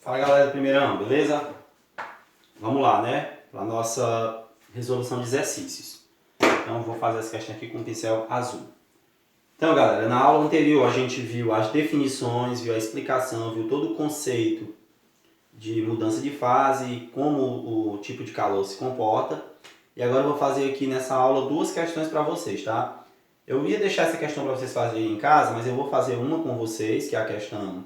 Fala galera do primeirão, beleza? Vamos lá, né? Para a nossa resolução de exercícios. Então vou fazer essa questão aqui com o pincel azul. Então galera, na aula anterior a gente viu as definições, viu a explicação, viu todo o conceito de mudança de fase, como o tipo de calor se comporta. E agora eu vou fazer aqui nessa aula duas questões para vocês, tá? Eu ia deixar essa questão para vocês fazerem em casa, mas eu vou fazer uma com vocês, que é a questão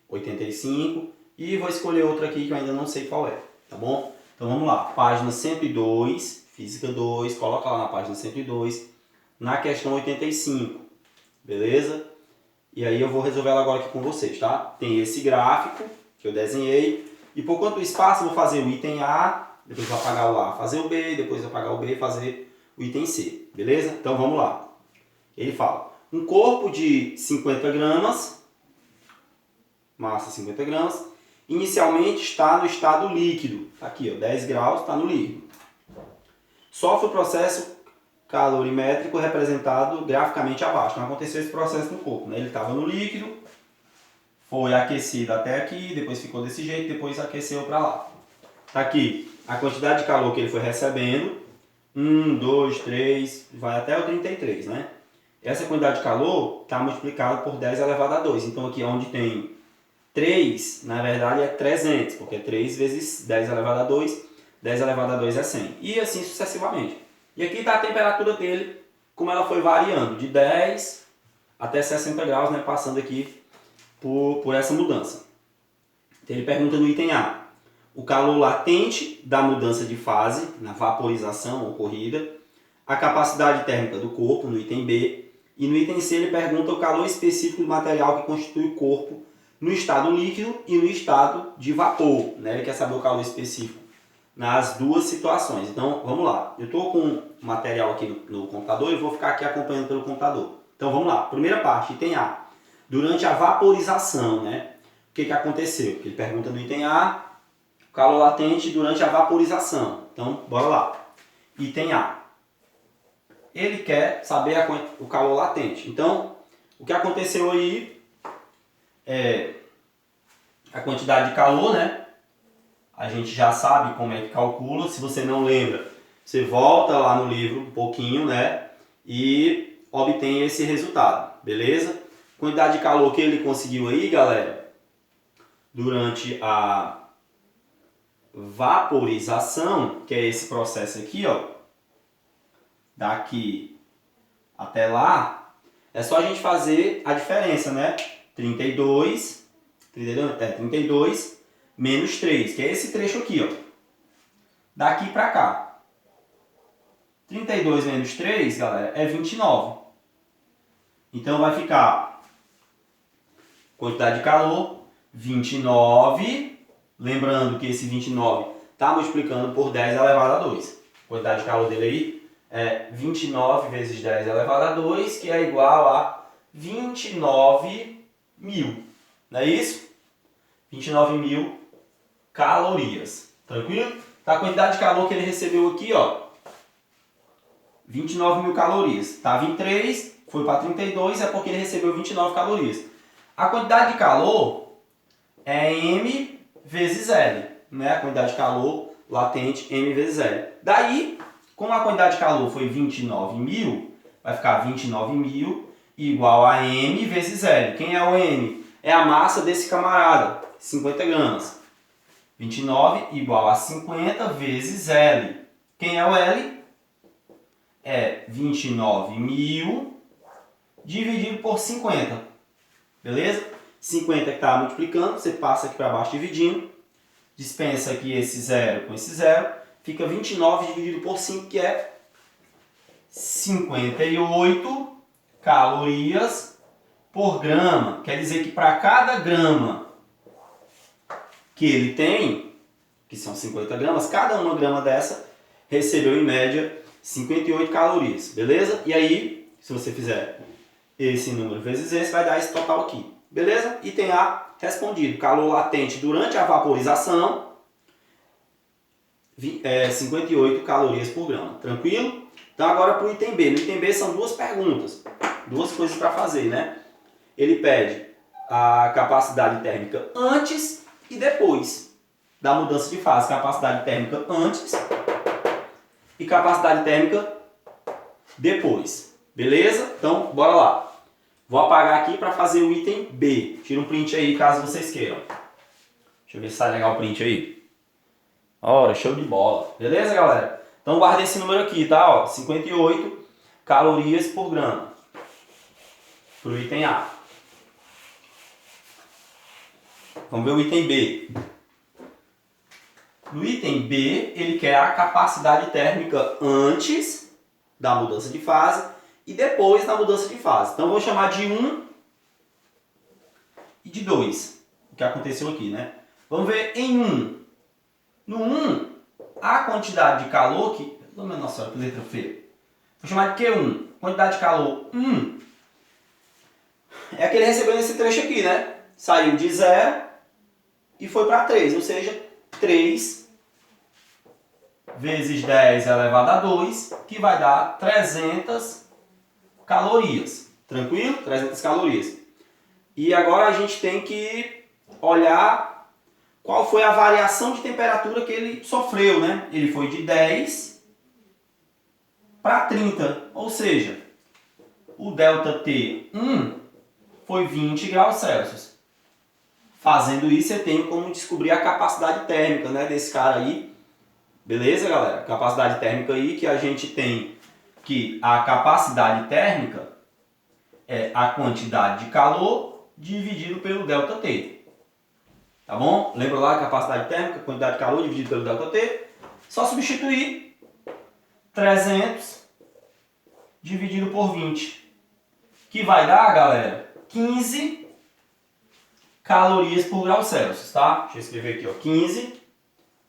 85. E vou escolher outra aqui que eu ainda não sei qual é, tá bom? Então vamos lá, página 102, física 2, coloca lá na página 102, na questão 85, beleza? E aí eu vou resolver ela agora aqui com vocês, tá? Tem esse gráfico que eu desenhei, e por conta do espaço eu vou fazer o item A, depois vou apagar o A, fazer o B, depois vou apagar o B e fazer o item C, beleza? Então vamos lá. Ele fala, um corpo de 50 gramas, massa 50 gramas, inicialmente está no estado líquido. Aqui, ó, 10 graus, está no líquido. Sofre o processo calorimétrico representado graficamente abaixo. Não aconteceu esse processo no corpo, né? Ele estava no líquido, foi aquecido até aqui, depois ficou desse jeito, depois aqueceu para lá. Tá aqui a quantidade de calor que ele foi recebendo. 1, 2, 3, vai até o 33, né? Essa quantidade de calor está multiplicada por 10 elevado a 2. Então aqui onde tem 3, na verdade, é 300, porque 3 vezes 10 elevado a 2, 10 elevado a 2 é 100. E assim sucessivamente. E aqui está a temperatura dele, como ela foi variando, de 10 até 60 graus, né, passando aqui por essa mudança. Então ele pergunta no item A, o calor latente da mudança de fase, na vaporização ocorrida, a capacidade térmica do corpo, no item B, e no item C ele pergunta o calor específico do material que constitui o corpo no estado líquido e no estado de vapor, né? Ele quer saber o calor específico nas duas situações. Então, vamos lá. Eu estou com o material aqui no computador e vou ficar aqui acompanhando pelo computador. Então, vamos lá. Primeira parte, item A. Durante a vaporização, né? O que aconteceu? Ele pergunta no item A, o calor latente durante a vaporização. Então, bora lá. Item A. Ele quer saber o calor latente. Então, o que aconteceu aí é a quantidade de calor, né? A gente já sabe como é que calcula. Se você não lembra, você volta lá no livro um pouquinho, né? E obtém esse resultado, beleza? Quantidade de calor que ele conseguiu aí, galera, durante a vaporização, que é esse processo aqui, ó, daqui até lá, é só a gente fazer a diferença, né? 32 menos 3, que é esse trecho aqui, ó. Daqui para cá. 32 menos 3, galera, é 29. Então vai ficar quantidade de calor, 29. Lembrando que esse 29 está multiplicando por 10 elevado a 2. A quantidade de calor dele aí é 29 vezes 10 elevado a 2, que é igual a 29.000. Não é isso? 29.000 calorias. Tranquilo? Tá, a quantidade de calor que ele recebeu aqui, ó, 29.000 calorias. Estava em 3, foi para 32, é porque ele recebeu 29 calorias. A quantidade de calor é M vezes L, né? A quantidade de calor latente M vezes L. Daí, como a quantidade de calor foi 29.000, vai ficar 29.000 igual a M vezes L. Quem é o M? É a massa desse camarada, 50 gramas. 29 igual a 50 vezes L. Quem é o L? É 29.000 dividido por 50. Beleza? 50 que está multiplicando, você passa aqui para baixo dividindo. Dispensa aqui esse zero com esse zero. Fica 29 dividido por 5, que é 58 calorias por grama. Quer dizer que para cada grama que ele tem, que são 50 gramas, cada uma grama dessa recebeu em média 58 calorias, beleza? E aí, se você fizer esse número vezes esse, vai dar esse total aqui, beleza? Item A respondido. Calor latente durante a vaporização, 58 calorias por grama, tranquilo? Então agora para o item B. No item B são duas perguntas, duas coisas para fazer, né? Ele pede a capacidade térmica antes e depois da mudança de fase. Capacidade térmica antes e capacidade térmica depois. Beleza? Então, bora lá. Vou apagar aqui para fazer o item B. Tira um print aí caso vocês queiram. Deixa eu ver se tá legal o print aí. Ora, show de bola. Beleza, galera? Então guarda esse número aqui, tá? Ó, 58 calorias por grama. Pro item A. Vamos ver o item B. No item B, ele quer a capacidade térmica antes da mudança de fase e depois da mudança de fase. Então, eu vou chamar de 1 e de 2, o que aconteceu aqui, né? Vamos ver em 1. No 1, a quantidade de calor que... Nossa senhora, que letra feia. Vou chamar de Q1. Quantidade de calor 1 é a que ele recebeu nesse trecho aqui, né? Saiu de 0 e foi para 3, ou seja, 3 vezes 10 elevado a 2, que vai dar 300 calorias. Tranquilo? 300 calorias. E agora a gente tem que olhar qual foi a variação de temperatura que ele sofreu, né? Ele foi de 10 para 30, ou seja, o ΔT1 foi 20 graus Celsius. Fazendo isso, eu tenho como descobrir a capacidade térmica, né, desse cara aí. Beleza, galera? Capacidade térmica aí que a gente tem que a capacidade térmica é a quantidade de calor dividido pelo ΔT. Tá bom? Lembra lá a capacidade térmica, quantidade de calor dividido pelo ΔT? Só substituir 300 dividido por 20. Que vai dar, galera, 15 calorias por grau Celsius, tá? Deixa eu escrever aqui, ó, 15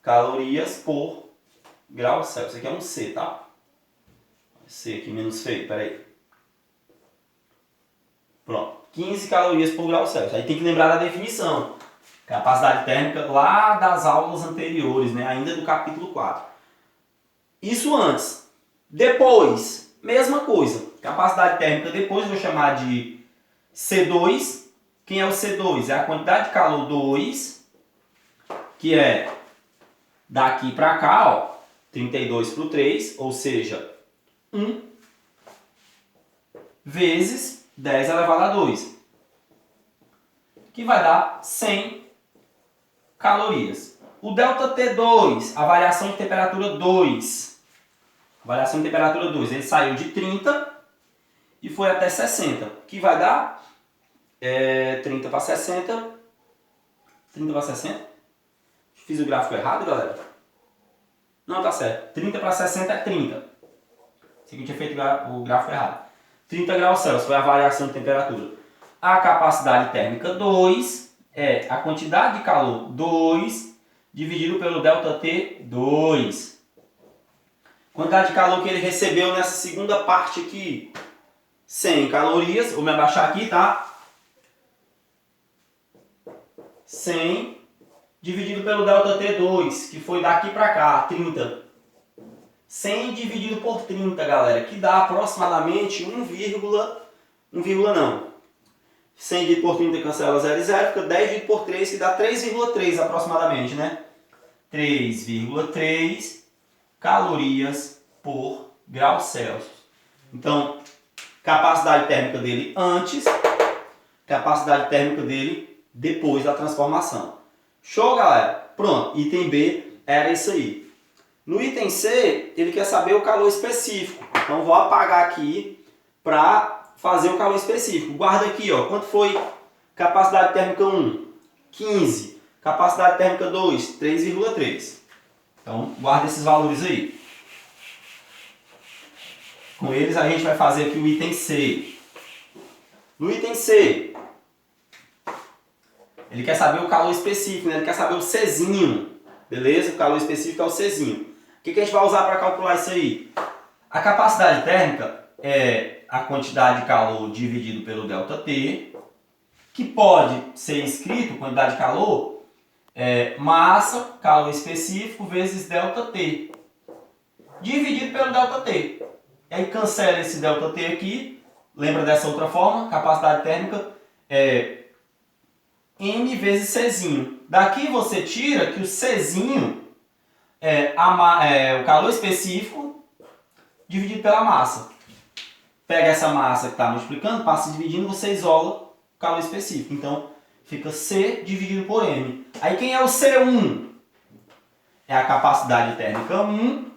calorias por grau Celsius. Isso aqui é um C, tá? C aqui menos feio, peraí. Pronto, 15 calorias por grau Celsius. Aí tem que lembrar da definição. Capacidade térmica lá das aulas anteriores, né? Ainda do capítulo 4. Isso antes. Depois, mesma coisa. Capacidade térmica depois eu vou chamar de C2. Quem é o C2? É a quantidade de calor 2, que é daqui para cá, ó, 32 para o 3, ou seja, 1 vezes 10 elevado a 2, que vai dar 100 calorias. O ΔT2, a variação de temperatura 2, ele saiu de 30 e foi até 60, que vai dar 30 para 60. 30 para 60. Fiz o gráfico errado, galera? Não, tá certo. 30 para 60 é 30. Esse aqui eu tinha feito o gráfico errado. 30 graus Celsius foi a variação de temperatura. A capacidade térmica 2 é a quantidade de calor 2 dividido pelo ΔT2. Quantidade de calor que ele recebeu nessa segunda parte aqui. 100 calorias. Vou me abaixar aqui, tá? 100 dividido pelo ΔT2, que foi daqui para cá, 30. 100 dividido por 30, galera, que dá aproximadamente 100 dividido por 30 cancela 0 e 0, fica 10 dividido por 3, que dá 3,3 aproximadamente, né? 3,3 calorias por grau Celsius. Então, capacidade térmica dele antes, capacidade térmica dele depois da transformação. Show, galera? Pronto, item B era isso aí. No item C, ele quer saber o calor específico. Então, vou apagar aqui para fazer o calor específico. Guarda aqui, ó, quanto foi capacidade térmica 1? 15. Capacidade térmica 2? 3,3. Então, guarda esses valores aí. Com eles, a gente vai fazer aqui o item C. No item C, ele quer saber o calor específico, né? Ele quer saber o Czinho, beleza? O calor específico é o Czinho. O que a gente vai usar para calcular isso aí? A capacidade térmica é a quantidade de calor dividido pelo ΔT, que pode ser escrito, quantidade de calor, massa, calor específico, vezes ΔT, dividido pelo ΔT. Aí cancela esse ΔT aqui, lembra dessa outra forma? Capacidade térmica é M vezes Czinho. Daqui você tira que o Czinho é o calor específico dividido pela massa. Pega essa massa que está multiplicando, passa dividindo, você isola o calor específico. Então, fica C dividido por M. Aí quem é o C1? É a capacidade térmica 1,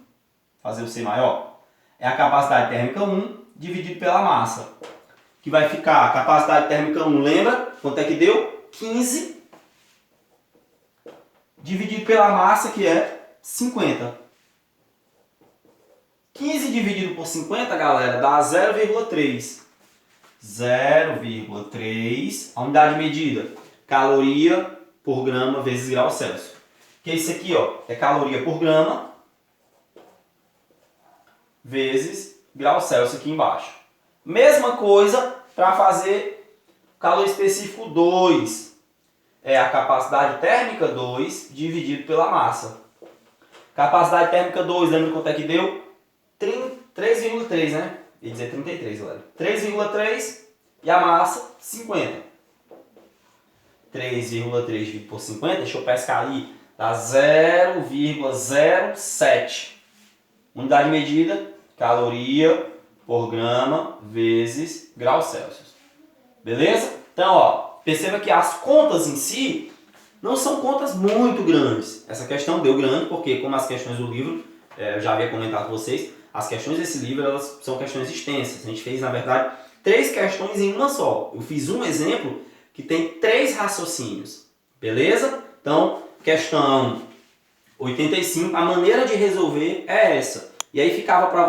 fazer o C maior. É a capacidade térmica 1 dividido pela massa. Que vai ficar a capacidade térmica 1, lembra? Quanto é que deu? 15 dividido pela massa, que é 50. 15 dividido por 50, galera, dá 0,3. 0,3, a unidade medida, caloria por grama vezes grau Celsius. Que é isso aqui, ó, é caloria por grama vezes grau Celsius aqui embaixo. Mesma coisa para fazer calor específico 2. É a capacidade térmica 2 dividido pela massa. Capacidade térmica 2, lembra quanto é que deu? 3,3, né? Ia dizer 33, galera. 3,3 e a massa 50. 3,3 dividido por 50, deixa eu pescar ali, dá 0,07. Unidade medida, caloria por grama vezes grau Celsius. Beleza? Então, ó, perceba que as contas em si não são contas muito grandes. Essa questão deu grande porque, como as questões do livro, eu já havia comentado com vocês, as questões desse livro elas são questões extensas. A gente fez, na verdade, 3 questões em uma só. Eu fiz um exemplo que tem 3 raciocínios. Beleza? Então, questão 85, a maneira de resolver é essa. E aí fica para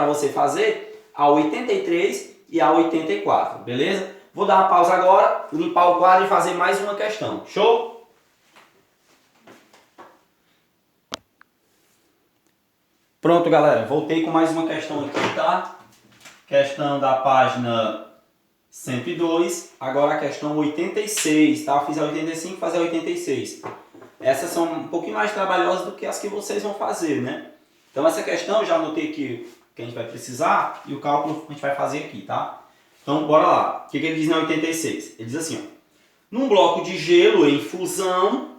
você fazer a 83 e a 84. Beleza? Vou dar uma pausa agora, limpar o quadro e fazer mais uma questão. Show? Pronto, galera. Voltei com mais uma questão aqui, tá? Questão da página 102. Agora a questão 86, tá? Eu fiz a 85, fazer a 86. Essas são um pouquinho mais trabalhosas do que as que vocês vão fazer, né? Então essa questão eu já anotei aqui que a gente vai precisar e o cálculo a gente vai fazer aqui, tá? Então bora lá. O que ele diz na 86? Ele diz assim, ó. Num bloco de gelo em fusão,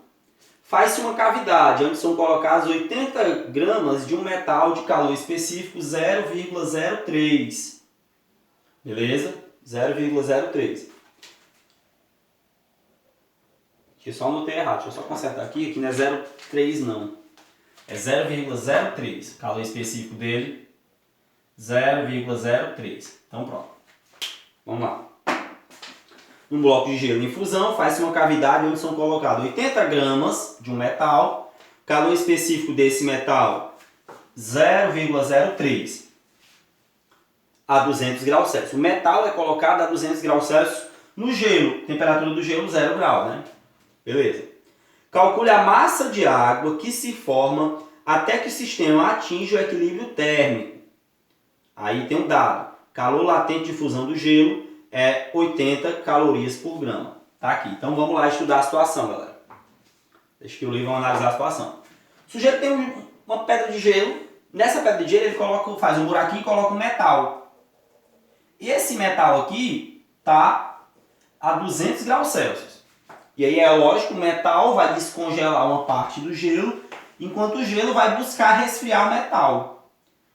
faz-se uma cavidade onde são colocados 80 gramas de um metal de calor específico 0,03. Beleza? 0,03. Aqui eu só anotei errado. Deixa eu só consertar aqui. Aqui não é 0,3 não. É 0,03. O calor específico dele, 0,03. Então pronto. Vamos lá. Num bloco de gelo em fusão, faz-se uma cavidade onde são colocados 80 gramas de um metal. Calor específico desse metal, 0,03 a 200 graus Celsius. O metal é colocado a 200 graus Celsius no gelo. Temperatura do gelo, 0 grau, né? Beleza. Calcule a massa de água que se forma até que o sistema atinja o equilíbrio térmico. Aí tem um dado. Calor latente de fusão do gelo é 80 calorias por grama. Tá aqui. Então vamos lá estudar a situação, galera. Deixa que o livro vai analisar a situação. O sujeito tem uma pedra de gelo. Nessa pedra de gelo ele faz um buraquinho e coloca um metal. E esse metal aqui está a 200 graus Celsius. E aí é lógico, o metal vai descongelar uma parte do gelo, enquanto o gelo vai buscar resfriar o metal.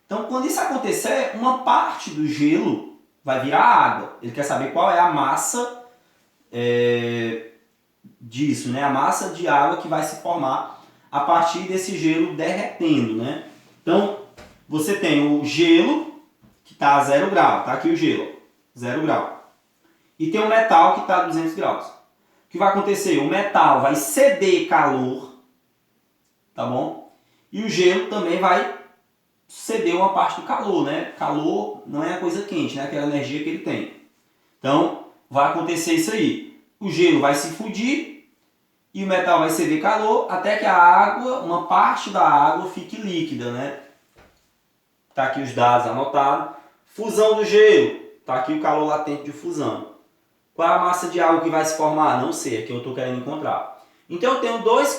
Então, quando isso acontecer, uma parte do gelo vai virar água. Ele quer saber qual é a massa disso, né? A massa de água que vai se formar a partir desse gelo derretendo, né? Então, você tem o gelo que está a 0 grau. Tá aqui o gelo, 0 grau. E tem o metal que está a 200 graus. O que vai acontecer? O metal vai ceder calor, tá bom? E o gelo também vai ceder uma parte do calor, né? Calor não é a coisa quente, né? Aquela energia que ele tem. Então, vai acontecer isso aí. O gelo vai se fundir e o metal vai ceder calor até que a água, uma parte da água fique líquida, né? Tá aqui os dados anotados. Fusão do gelo. Tá aqui o calor latente de fusão. Qual é a massa de água que vai se formar? Não sei, é que eu estou querendo encontrar. Então eu tenho dois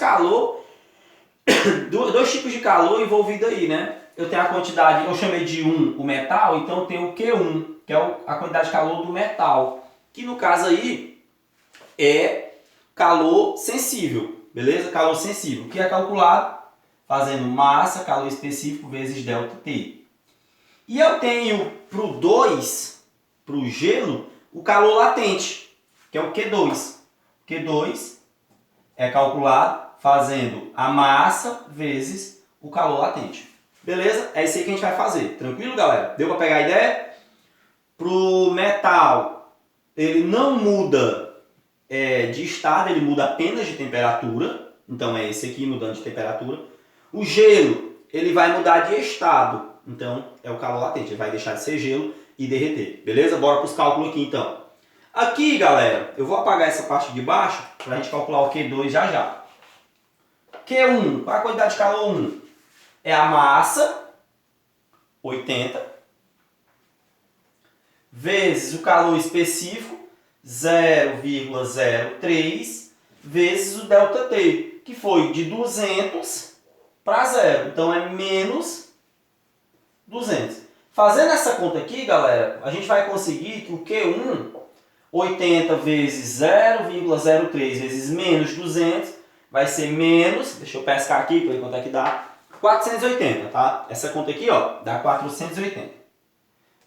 tipos de calor envolvido aí, né? Eu tenho a quantidade, eu chamei de 1 o metal, então eu tenho o Q1, que é a quantidade de calor do metal. Que no caso aí é calor sensível, beleza? Calor sensível, que é calculado fazendo massa, calor específico vezes ΔT. E eu tenho para o 2, para o gelo, o calor latente, que é o Q2. Q2 é calculado fazendo a massa vezes o calor latente. Beleza? É isso aí que a gente vai fazer. Tranquilo, galera? Deu para pegar a ideia? Pro metal, ele não muda de estado, ele muda apenas de temperatura. Então é esse aqui mudando de temperatura. O gelo, ele vai mudar de estado. Então é o calor latente, ele vai deixar de ser gelo e derreter. Beleza? Bora para os cálculos aqui então. Aqui, galera, eu vou apagar essa parte de baixo para a gente calcular o Q2 já já. Q1, qual é a quantidade de calor 1? É a massa, 80, vezes o calor específico, 0,03, vezes o ΔT, que foi de 200 para 0. Então é menos 200. Fazendo essa conta aqui, galera, a gente vai conseguir que o Q1, 80 vezes 0,03 vezes menos 200, vai ser menos, deixa eu pescar aqui para ver quanto é que dá, 480, tá? Essa conta aqui, ó, dá 480.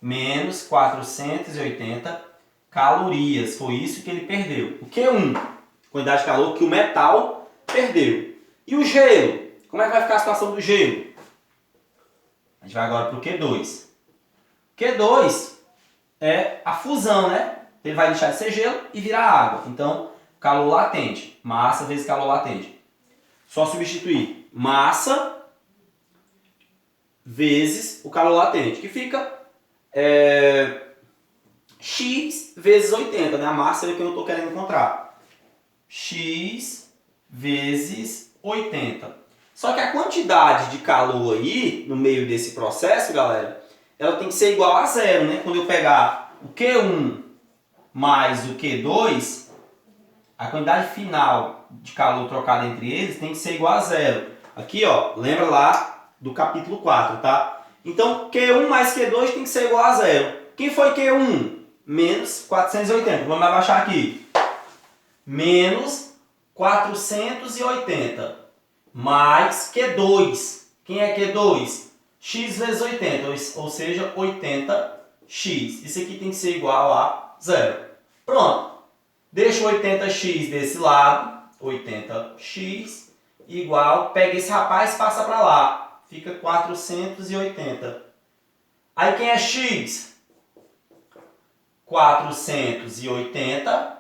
Menos 480 calorias. Foi isso que ele perdeu. O Q1, quantidade de calor que o metal perdeu. E o gelo? Como é que vai ficar a situação do gelo? A gente vai agora para o Q2. Q2 é a fusão, né? Ele vai deixar de ser gelo e virar água. Então, calor latente. Massa vezes calor latente. Só substituir massa vezes o calor latente, que fica X vezes 80, né? A massa é o que eu estou querendo encontrar. X vezes 80. Só que a quantidade de calor aí, no meio desse processo, galera, ela tem que ser igual a zero, né? Quando eu pegar o Q1 mais o Q2, a quantidade final de calor trocada entre eles tem que ser igual a zero. Aqui, ó, lembra lá do capítulo 4, tá? Então, Q1 mais Q2 tem que ser igual a zero. Quem foi Q1? Menos 480. Vamos abaixar aqui. Menos 480. Mais Q2. Quem é Q2? X vezes 80, ou seja, 80x. Isso aqui tem que ser igual a zero. Pronto. Deixa o 80x desse lado. 80x igual. Pega esse rapaz e passa para lá. Fica 480. Aí quem é x? 480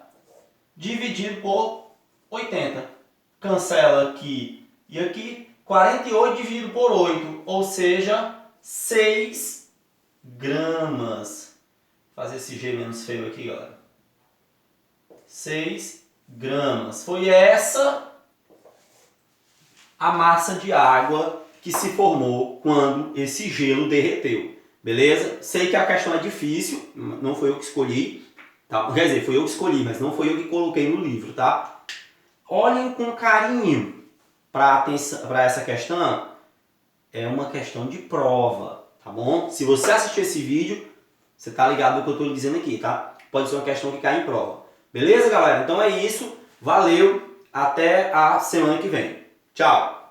dividido por 80. Cancela aqui e aqui. 48 dividido por 8, ou seja, 6 gramas. Vou fazer esse G menos feio aqui, galera. 6 gramas. Foi essa a massa de água que se formou quando esse gelo derreteu. Beleza? Sei que a questão é difícil, não foi eu que escolhi. Tá? Quer dizer, foi eu que escolhi, mas não foi eu que coloquei no livro, tá? Olhem com carinho para essa questão. É uma questão de prova, tá bom? Se você assistir esse vídeo, você tá ligado no que eu estou dizendo aqui, tá? Pode ser uma questão que cai em prova. Beleza, galera? Então é isso. Valeu. Até a semana que vem. Tchau.